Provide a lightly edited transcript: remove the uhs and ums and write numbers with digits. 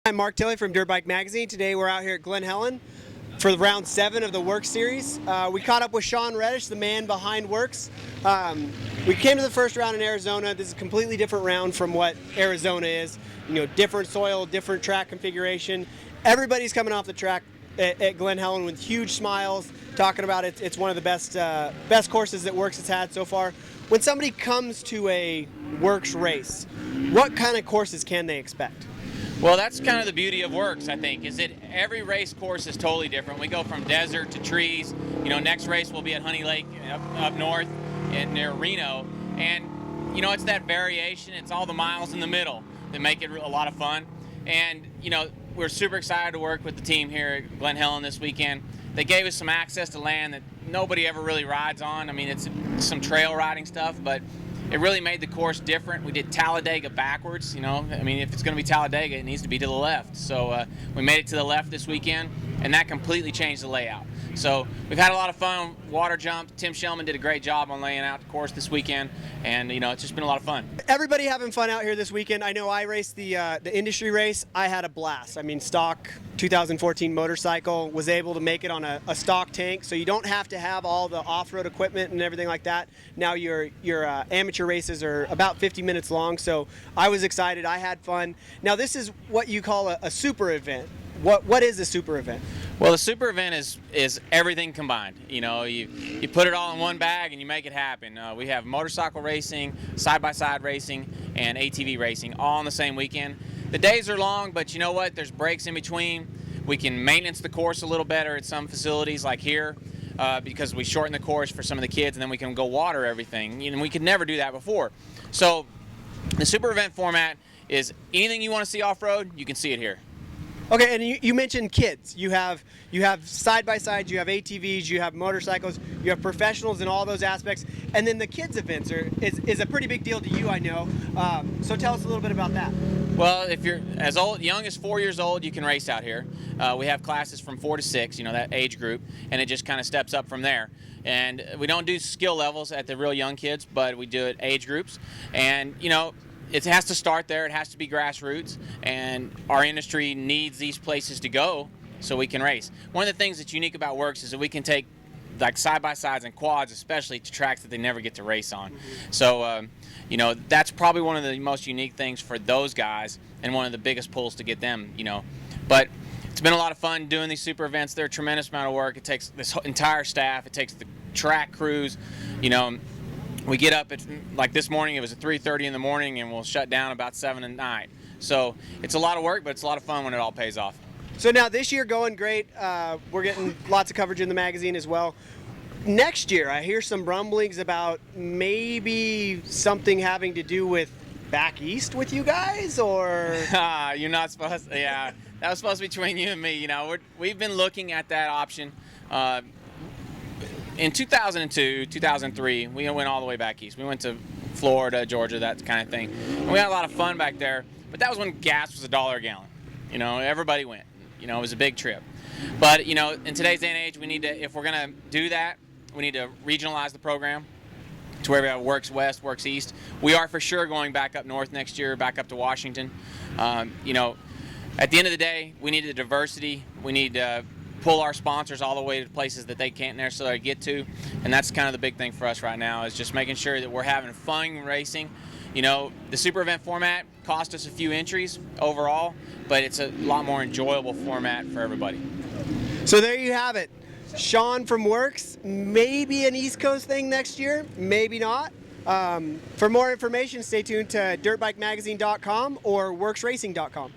I'm Mark Tilley from DIRTBIKE Magazine. Today we're out here at Glen Helen for round 7 of the WORCS series. We caught up with Sean Reddish, the man behind WORCS. We came to the first round in Arizona. This is a completely different round from what Arizona is. You know, different soil, different track configuration. Everybody's coming off the track at Glen Helen with huge smiles, talking about it's one of the best courses that WORCS has had so far. When somebody comes to a WORCS race, what kind of courses can they expect? Well, that's kind of the beauty of WORCS, I think, is that every race course is totally different. We go from desert to trees. You know, next race will be at Honey Lake up north and near Reno. And, you know, it's that variation. It's all the miles in the middle that make it a lot of fun. And, you know, we're super excited to work with the team here at Glen Helen this weekend. They gave us some access to land that nobody ever really rides on. I mean, it's some trail riding stuff, but it really made the course different. We did Talladega backwards, you know. I mean, if it's going to be Talladega, it needs to be to the left. So we made it to the left this weekend, and that completely changed the layout. So we've had a lot of fun. Water jump. Tim Shellman did a great job on laying out the course this weekend, and you know, it's just been a lot of fun. Everybody having fun out here this weekend. I know I raced the industry race. I had a blast. I mean, stock 2014 motorcycle, was able to make it on a stock tank, so you don't have to have all the off-road equipment and everything like that. Now your amateur races are about 50 minutes long, so I was excited. I had fun. Now this is what you call a super event. What is a super event? Well, the super event is everything combined. You know, you put it all in one bag and you make it happen. We have motorcycle racing, side-by-side racing, and ATV racing all on the same weekend. The days are long, but you know what? There's breaks in between. We can maintenance the course a little better at some facilities like here because we shorten the course for some of the kids, and then we can go water everything. You know, we could never do that before. So the super event format is anything you want to see off-road, you can see it here. Okay, and you mentioned kids. You have side-by-sides, you have ATVs, you have motorcycles, you have professionals in all those aspects, and then the kids events is a pretty big deal to you, I know. So tell us a little bit about that. Well, if you're young as 4 years old, you can race out here. We have classes from 4 to 6, you know, that age group, and it just kind of steps up from there. And we don't do skill levels at the real young kids, but we do it age groups. And, you know, it has to start there. It has to be grassroots, and our industry needs these places to go so we can race. One of the things that's unique about WORCS is that we can take like side-by-sides and quads, especially to tracks that they never get to race on. So, you know, that's probably one of the most unique things for those guys and one of the biggest pulls to get them, you know. But it's been a lot of fun doing these super events. They're a tremendous amount of work. It takes this entire staff. It takes the track crews, you know. We get up at, like this morning, it was at 3:30 in the morning, and we'll shut down about 7 at night. So it's a lot of work, but it's a lot of fun when it all pays off. So now this year going great. We're getting lots of coverage in the magazine as well. Next year, I hear some rumblings about maybe something having to do with back east with you guys, or? You're not supposed to, yeah. That was supposed to be between you and me. You know, we've been looking at that option. In 2002, 2003, we went all the way back east. We went to Florida, Georgia, that kind of thing. And we had a lot of fun back there, but that was when gas was $1 a gallon. You know, everybody went. You know, it was a big trip. But, you know, in today's day and age, we need to, if we're going to do that, we need to regionalize the program to where we have WORCS West, WORCS East. We are for sure going back up north next year, back up to Washington. You know, at the end of the day, we need the diversity. We need to pull our sponsors all the way to places that they can't necessarily get to, and that's kind of the big thing for us right now, is just making sure that we're having fun racing. You know, the super event format cost us a few entries overall, but it's a lot more enjoyable format for everybody. So there you have it. Sean from WORCS, maybe an East Coast thing next year, maybe not. For more information, stay tuned to DIRTBikeMagazine.com or WORCSRacing.com.